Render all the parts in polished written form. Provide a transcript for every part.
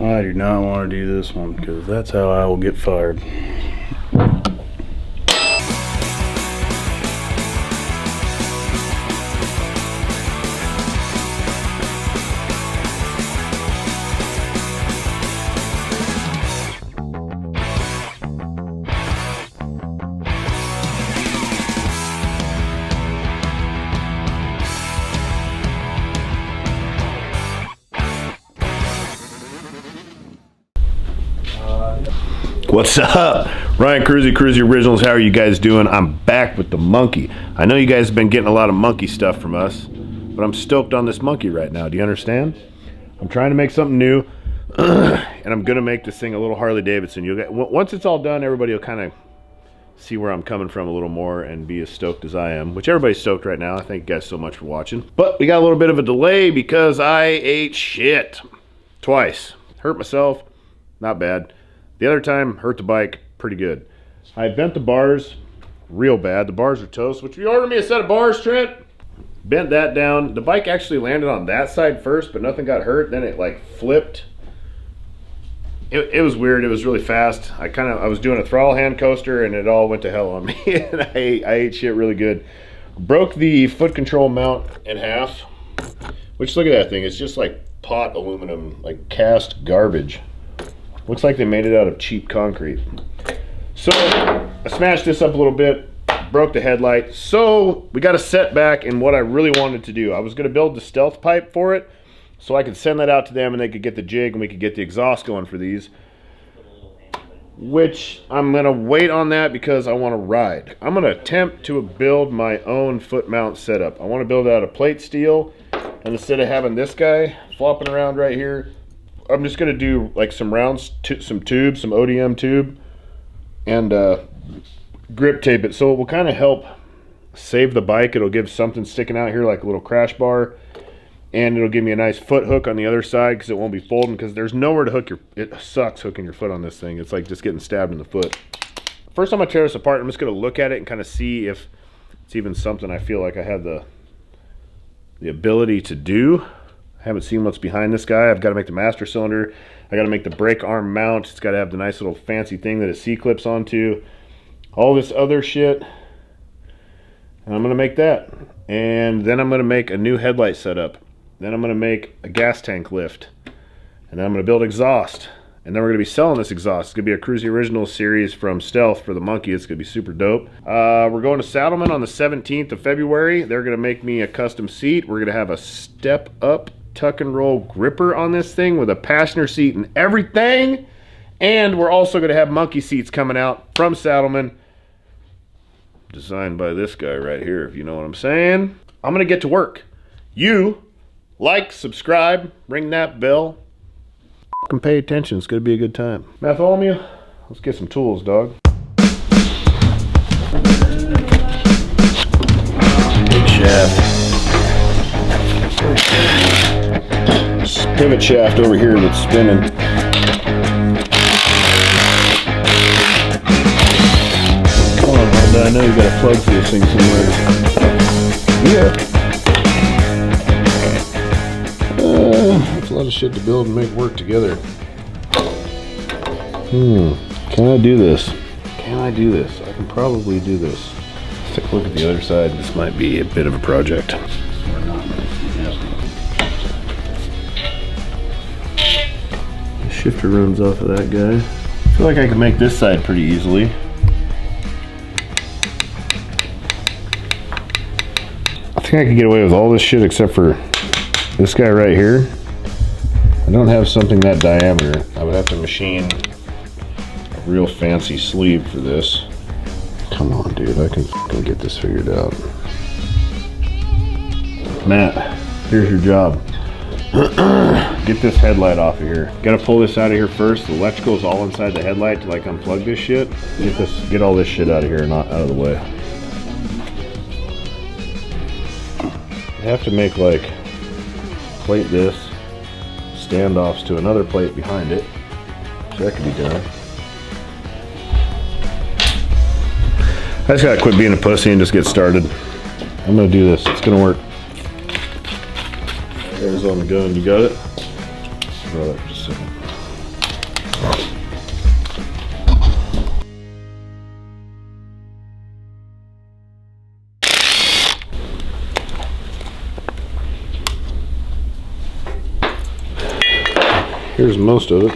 I do not want to do this one because that's how I will get fired. What's up? Ryan Kruesi Originals. How are you guys doing? I'm back with the monkey. I know you guys have been getting a lot of monkey stuff from us, but I'm stoked on this monkey right now. Do you understand? I'm trying to make something new, and I'm gonna make this thing a little Harley Davidson. You'll get, once it's all done, everybody will kind of see where I'm coming from a little more and be as stoked as I am, which everybody's stoked right now. I thank you guys so much for watching. But we got a little bit of a delay because I ate shit twice. Hurt myself, not bad. The other time, hurt the bike pretty good. I bent the bars real bad. The bars are toast. Would you order me a set of bars, Trent? Bent that down. The bike actually landed on that side first, but nothing got hurt. Then it like flipped. It was weird. It was really fast. I was doing a throttle hand coaster and it all went to hell on me. And I ate shit really good. Broke the foot control mount in half. Which, look at that thing. It's just like pot aluminum, like cast garbage. Looks like they made it out of cheap concrete. So I smashed this up a little bit, broke the headlight. So we got a setback in what I really wanted to do. I was gonna build the stealth pipe for it so I could send that out to them and they could get the jig and we could get the exhaust going for these. Which I'm gonna wait on that because I wanna ride. I'm gonna attempt to build my own foot mount setup. I wanna build it out of plate steel, and instead of having this guy flopping around right here, I'm just gonna do like some rounds, some tubes, some ODM tube, and grip tape it. So it will kind of help save the bike. It'll give something sticking out here like a little crash bar, and it'll give me a nice foot hook on the other side because it won't be folding, because there's nowhere to hook it sucks hooking your foot on this thing. It's like just getting stabbed in the foot. First time I tear this apart, I'm just gonna look at it and kind of see if it's even something I feel like I have the ability to do. I haven't seen what's behind this guy. I've got to make the master cylinder. I got to make the brake arm mount. It's got to have the nice little fancy thing that it C-clips onto. All this other shit. And I'm going to make that. And then I'm going to make a new headlight setup. Then I'm going to make a gas tank lift. And then I'm going to build exhaust. And then we're going to be selling this exhaust. It's going to be a Kruesi Originals series from Stealth for the monkey. It's going to be super dope. We're going to Saddlemen on the 17th of February. They're going to make me a custom seat. We're going to have a step up tuck and roll gripper on this thing with a passenger seat and everything. And we're also going to have monkey seats coming out from Saddlemen, designed by this guy right here, if you know what I'm saying. I'm going to get to work. You like, subscribe, ring that bell, and pay attention. It's going to be a good time. Bartholomew, let's get some tools, dog. Big shaft. Pivot shaft over here that's spinning. Hold on, Honda, I know you got a plug for this thing somewhere. Yeah. That's a lot of shit to build and make work together. Can I do this? Can I do this? I can probably do this. Let's take a look at the other side. This might be a bit of a project. Or not. Shifter runs off of that guy. I feel like I can make this side pretty easily. I think I can get away with all this shit except for this guy right here. I don't have something that diameter. I would have to machine a real fancy sleeve for this. Come on, dude, I can fucking get this figured out. Matt, here's your job. Get this headlight off of here. Gotta pull this out of here first. The electrical is all inside the headlight to like unplug this shit. Get all this shit out of here and out of the way. I have to make like plate this, standoffs to another plate behind it. So that could be done. I just gotta quit being a pussy and just get started. I'm gonna do this. It's gonna work. There's on the gun. You got it? Hold up just a second. here's most of it.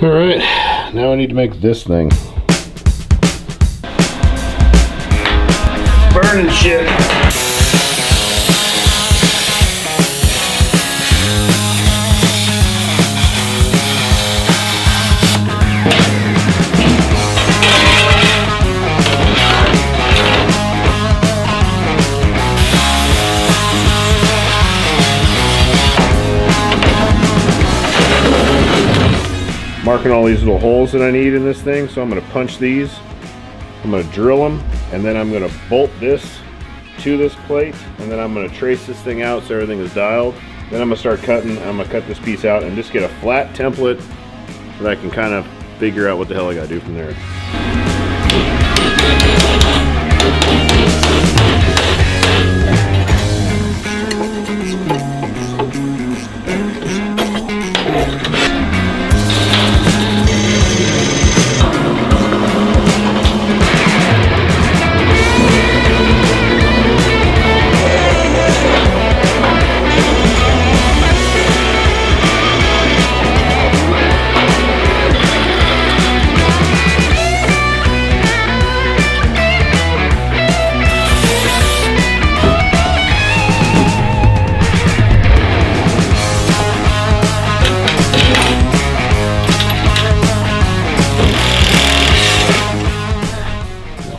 All right, now I need to make this thing. Burning shit. Marking all these little holes that I need in this thing, so I'm going to punch these. I'm going to drill them, and then I'm going to bolt this to this plate, and then I'm going to trace this thing out so everything is dialed. Then I'm going to start cutting. I'm going to cut this piece out and just get a flat template that I can kind of figure out what the hell I got to do from there.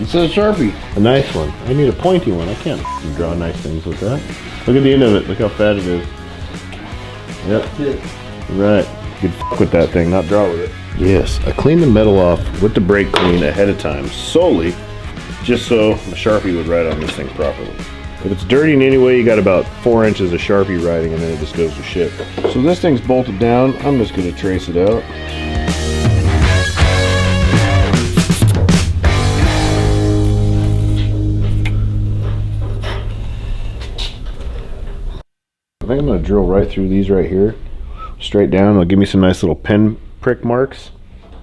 It's a Sharpie. A nice one. I need a pointy one. I can't draw nice things with that. Look at the end of it. Look how fat it is. Yep. Right. You could f with that thing, not draw with it. Yes, I cleaned the metal off with the brake clean ahead of time, solely just so the Sharpie would write on this thing properly. If it's dirty in any way, you got about 4 inches of Sharpie writing and then it just goes to shit. So this thing's bolted down. I'm just going to trace it out. I think I'm going to drill right through these right here, straight down. It'll give me some nice little pin prick marks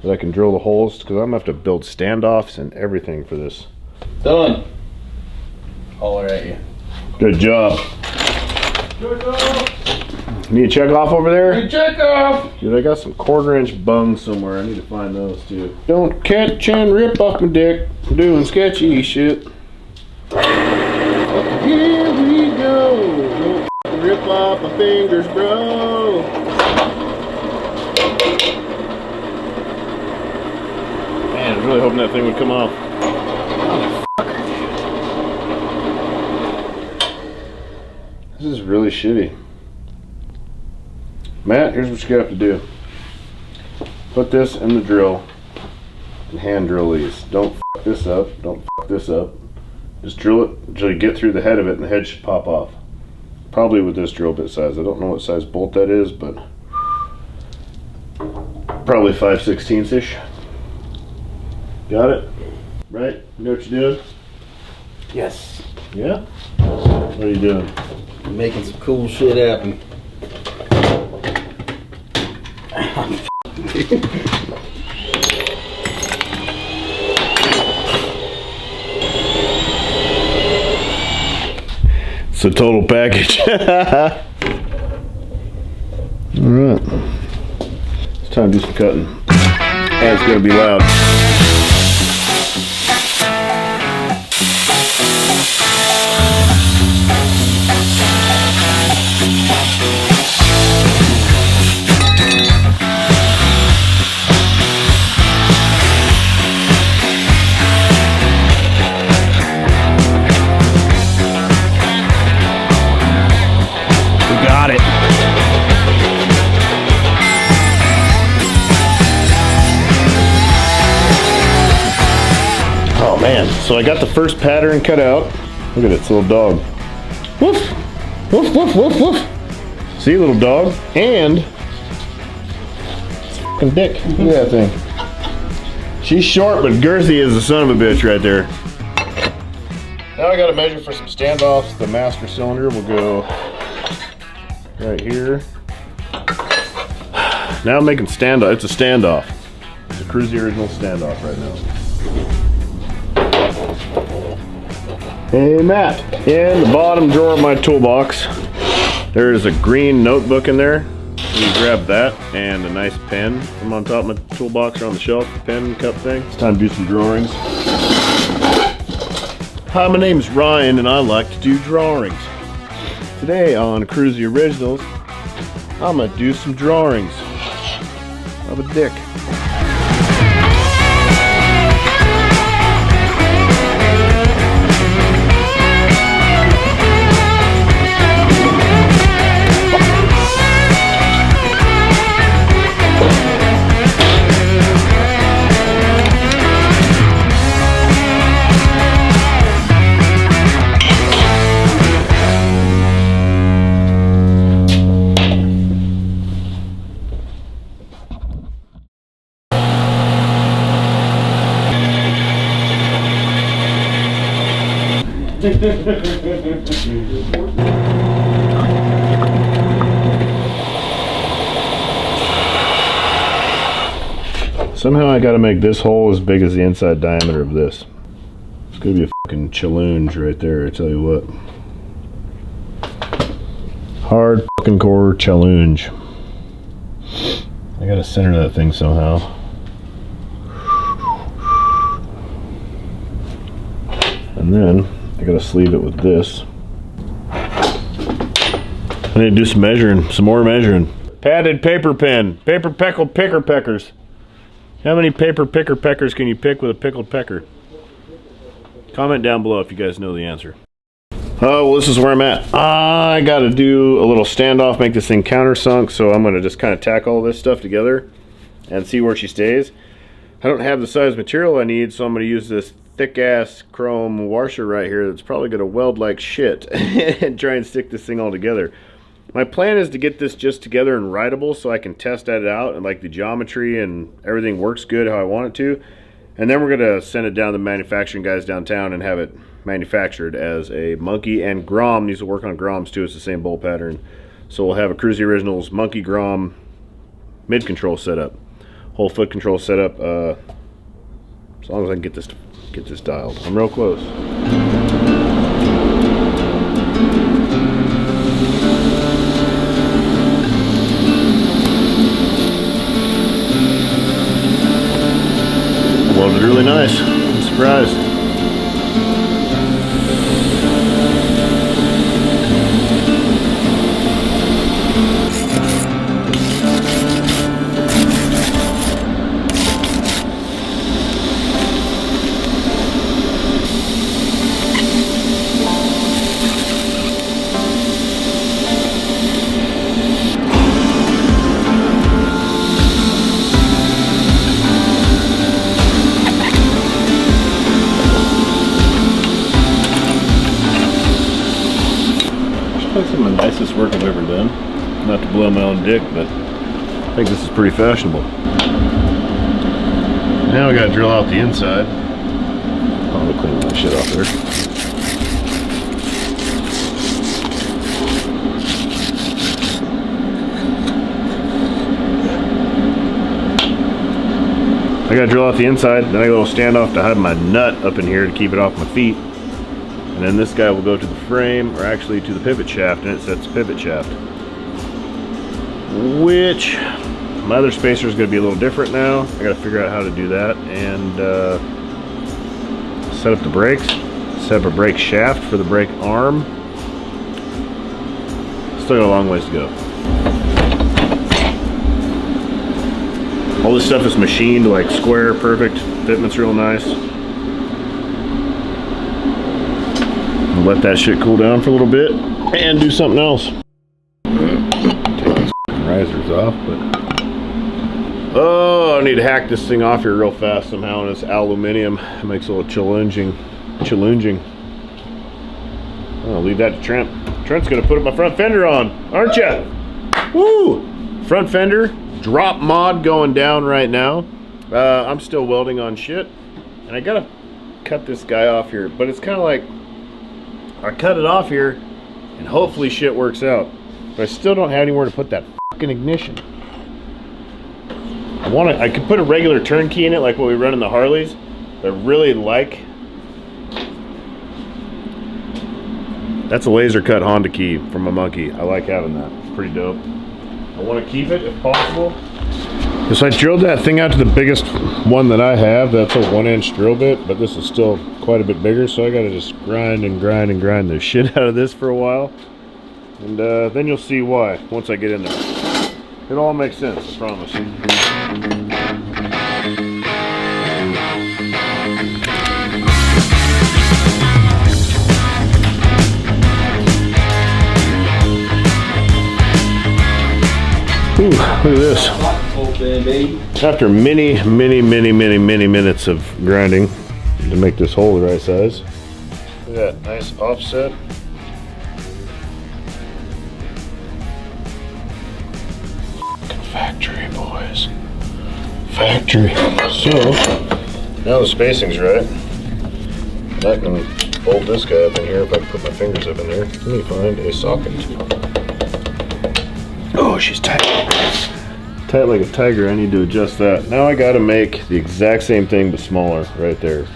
that I can drill the holes, because I'm going to have to build standoffs and everything for this. Done. Holler at you. Good job. Need a check off over there? Hey, check off! Dude, I got some 1/4 inch bungs somewhere. I need to find those too. Don't catch and rip off my dick. I'm doing sketchy shit. Here we go. Don't rip off my fingers, bro. Man, I was really hoping that thing would come off. This is really shitty. Matt, here's what you have to do. Put this in the drill and hand drill these. Don't f this up. Don't f this up. Just drill it until you get through the head of it and the head should pop off. Probably with this drill bit size. I don't know what size bolt that is, but probably 5/16-ish. Got it? Right? You know what you're doing? Yes. Yeah? What are you doing? I'm making some cool shit happen. It's a total package. Alright. It's time to do some cutting. And it's going to be loud. So I got the first pattern cut out. Look at it, it's a little dog. Woof! Woof, woof, woof, woof. See, little dog? And it's a fucking dick. Look at that thing. She's short, but girthy as the son of a bitch right there. Now I gotta measure for some standoffs. The master cylinder will go right here. Now I'm making standoff. It's a standoff. It's a Kruesi Originals standoff right now. Hey Matt, in the bottom drawer of my toolbox, there is a green notebook in there. You grab that and a nice pen from on top of my toolbox or on the shelf, the pen cup thing. It's time to do some drawings. Hi, my name's Ryan and I like to do drawings. Today on Kruesi Originals, I'm gonna do some drawings of a dick. Somehow I gotta make this hole as big as the inside diameter of this. It's gonna be a fucking challenge right there, I tell you what. Hard fucking core challenge. I gotta center that thing somehow. And then I gotta sleeve it with this. I need to do some measuring, some more measuring. Padded paper pen, paper pickled picker peckers. How many paper picker peckers can you pick with a pickled pecker? Comment down below if you guys know the answer. Oh, well, this is where I'm at. I gotta do a little standoff, make this thing countersunk, so I'm gonna just kind of tack all this stuff together and see where she stays. I don't have the size material I need, so I'm gonna use this thick ass chrome washer right here that's probably gonna weld like shit and try and stick this thing all together. My plan is to get this just together and rideable so I can test it out and like the geometry and everything works good how I want it to. And then we're gonna send it down to the manufacturing guys downtown and have it manufactured as a monkey and Grom. Needs to work on Groms too, it's the same bolt pattern. So we'll have a Kruesi Originals monkey Grom mid control setup. Whole foot control setup, as long as I can get this dialed. I'm real close. Welded really nice. I'm surprised. That's some of the nicest work I've ever done. Not to blow my own dick, but I think this is pretty fashionable. Now I gotta drill out the inside. I'm gonna clean that shit off there. I gotta drill out the inside, then I got a little standoff to hide my nut up in here to keep it off my feet. And then this guy will go to the frame, or actually to the pivot shaft, and it sets the pivot shaft. Which, my other spacer is going to be a little different now. I got to figure out how to do that, and set up the brakes, set up a brake shaft for the brake arm. Still got a long ways to go. All this stuff is machined like square, perfect, fitment's real nice. Let that shit cool down for a little bit and do something else. Take these risers off, but oh, I need to hack this thing off here real fast somehow, and it's aluminum. It makes a little challenging. I'll leave that to Trent. Trent's gonna put my front fender on, aren't ya? Woo! Front fender drop mod going down right now. I'm still welding on shit, and I gotta cut this guy off here, but it's kind of like I cut it off here and hopefully shit works out, but I still don't have anywhere to put that fucking ignition. I could put a regular turnkey in it like what we run in the Harleys, but I really like, that's a laser cut Honda key from a monkey. I like having that, it's pretty dope. I want to keep it if possible. Because I drilled that thing out to the biggest one that I have. That's a 1-inch drill bit, but this is still quite a bit bigger, so I got to just grind and grind and grind the shit out of this for a while. And then you'll see why once I get in there. It all makes sense, I promise. Ooh, look at this. After many minutes of grinding to make this hole the right size. Look at that, nice offset. Factory, boys. Factory. So, now the spacing's right. I can bolt this guy up in here if I can put my fingers up in there. Let me find a socket. Oh, she's tight. Tight like a tiger. I need to adjust that. Now I gotta make the exact same thing but smaller right there.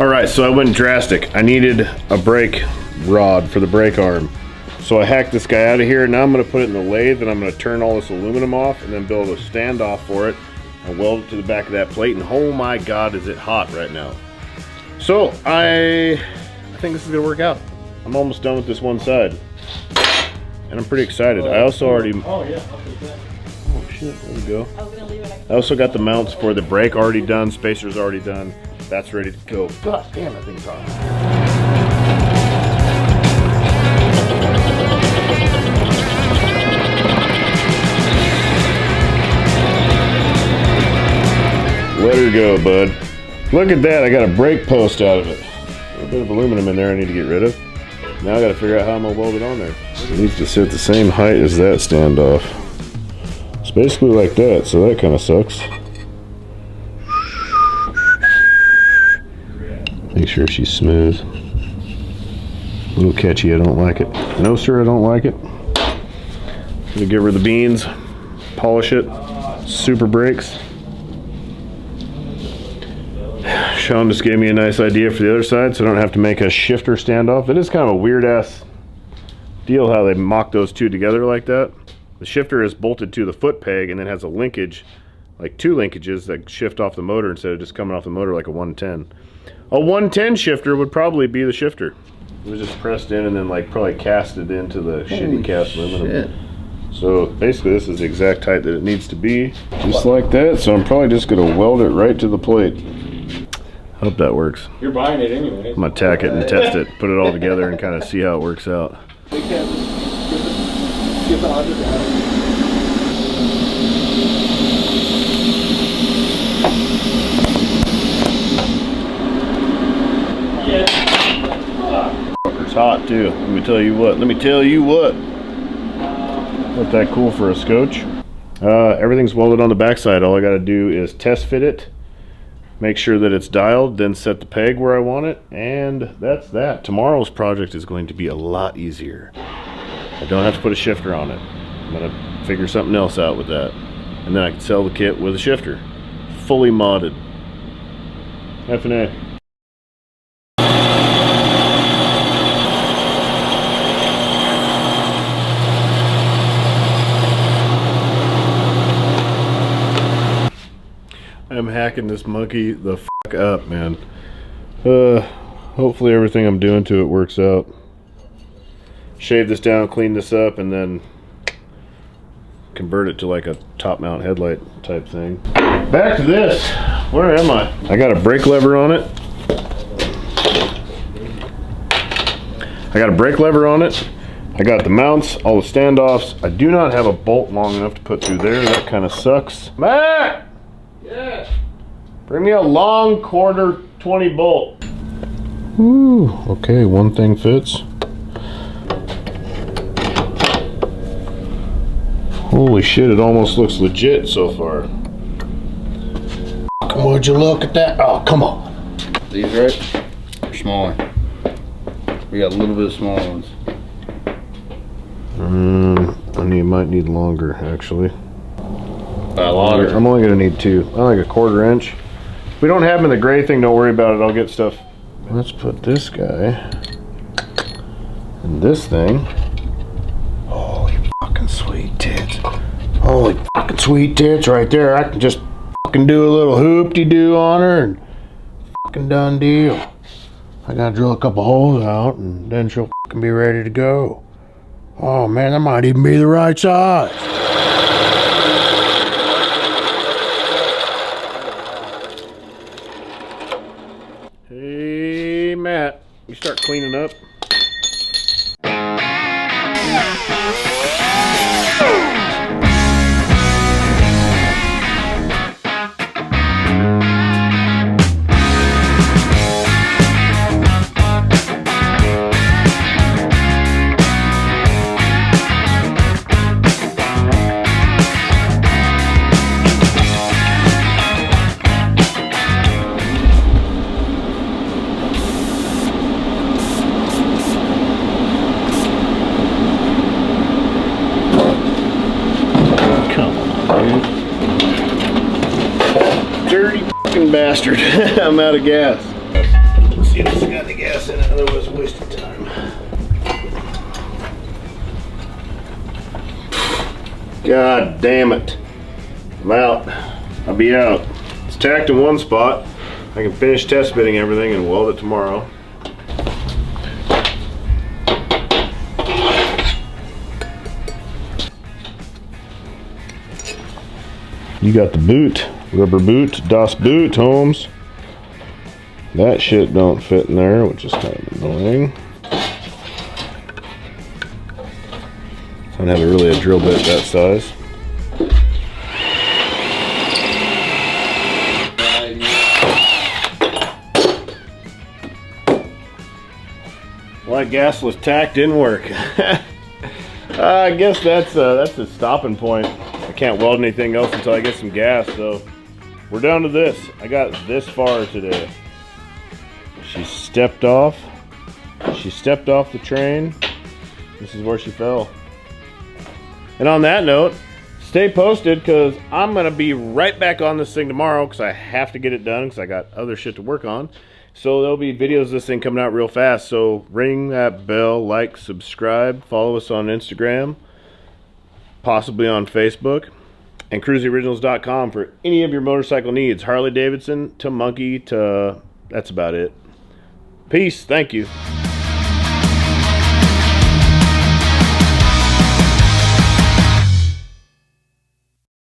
Alright, so I went drastic. I needed a brake rod for the brake arm. So I hacked this guy out of here. Now I'm gonna put it in the lathe and I'm gonna turn all this aluminum off and then build a standoff for it and weld it to the back of that plate. And oh my God, is it hot right now. So I think this is gonna work out. I'm almost done with this one side. And I'm pretty excited. I also already... Oh yeah, I'll take that. Oh shit, there we go. I also got the mounts for the brake already done, spacer's already done. That's ready to go. God damn, that thing's hot. Let her go, bud. Look at that, I got a brake post out of it. A little bit of aluminum in there I need to get rid of. Now I gotta figure out how I'm gonna weld it on there. It needs to sit the same height as that standoff. It's basically like that, so that kind of sucks. Make sure she's smooth. A little catchy, I don't like it. No sir, I don't like it. Gonna give her the beans, polish it, super brakes. Sean just gave me a nice idea for the other side so I don't have to make a shifter standoff. It is kind of a weird ass deal how they mock those two together like that. The shifter is bolted to the foot peg and then has a linkage, like 2 linkages that shift off the motor instead of just coming off the motor like a 110. A 110 shifter would probably be the shifter. It was just pressed in and then like probably casted into the shitty cast aluminum. So basically this is the exact height that it needs to be. Just like that, so I'm probably just gonna weld it right to the plate. Hope that works. You're buying it anyway. I'm gonna tack it and test it, put it all together and kind of see how it works out. Fucker's hot too. Let me tell you what. Not that cool for a scotch. Everything's welded on the backside. All I gotta do is test fit it. Make sure that it's dialed, then set the peg where I want it, and that's that. Tomorrow's project is going to be a lot easier. I don't have to put a shifter on it. I'm gonna figure something else out with that. And then I can sell the kit with a shifter. Fully modded. F&A. I'm hacking this monkey the fuck up, man. Hopefully everything I'm doing to it works out. Shave this down, clean this up, and then convert it to like a top mount headlight type thing. Back to this. Where am I? I got a brake lever on it. I got the mounts, all the standoffs. I do not have a bolt long enough to put through there. That kind of sucks. Matt! Yeah. Bring me a long quarter 20 bolt. Ooh, okay, one thing fits. Holy shit, it almost looks legit so far. Would you look at that? Oh, come on. These right? They're smaller. We got a little bit of smaller ones. I might need longer actually. Longer. I'm only gonna need 2. I like a 1/4 inch. If we don't have them in the gray thing, don't worry about it. I'll get stuff. Let's put this guy in this thing. Holy fucking sweet tits. Holy fucking sweet tits right there. I can just fucking do a little hoop-de-doo on her and fucking done deal. I gotta drill a couple holes out and then she'll fucking be ready to go. Oh man, that might even be the right size. Hey Matt, you start cleaning up? Dirty fucking bastard. I'm out of gas. Let's see if it's got any gas in it, otherwise wasted time. God damn it. I'm out. I'll be out. It's tacked in one spot. I can finish test fitting everything and weld it tomorrow. You got the boot. Rubber boot, Das Boot, Holmes. That shit don't fit in there, which is kind of annoying. I don't have really a drill bit that size. Well, that gasless tack didn't work. I guess that's the stopping point. I can't weld anything else until I get some gas, so we're down to this. I got this far today. She stepped off. She stepped off the train. This is where she fell. And on that note, stay posted because I'm going to be right back on this thing tomorrow because I have to get it done because I got other shit to work on. So there'll be videos of this thing coming out real fast. So ring that bell, like, subscribe, follow us on Instagram, possibly on Facebook. And KruesiOriginals.com for any of your motorcycle needs. Harley Davidson to monkey to... that's about it. Peace. Thank you.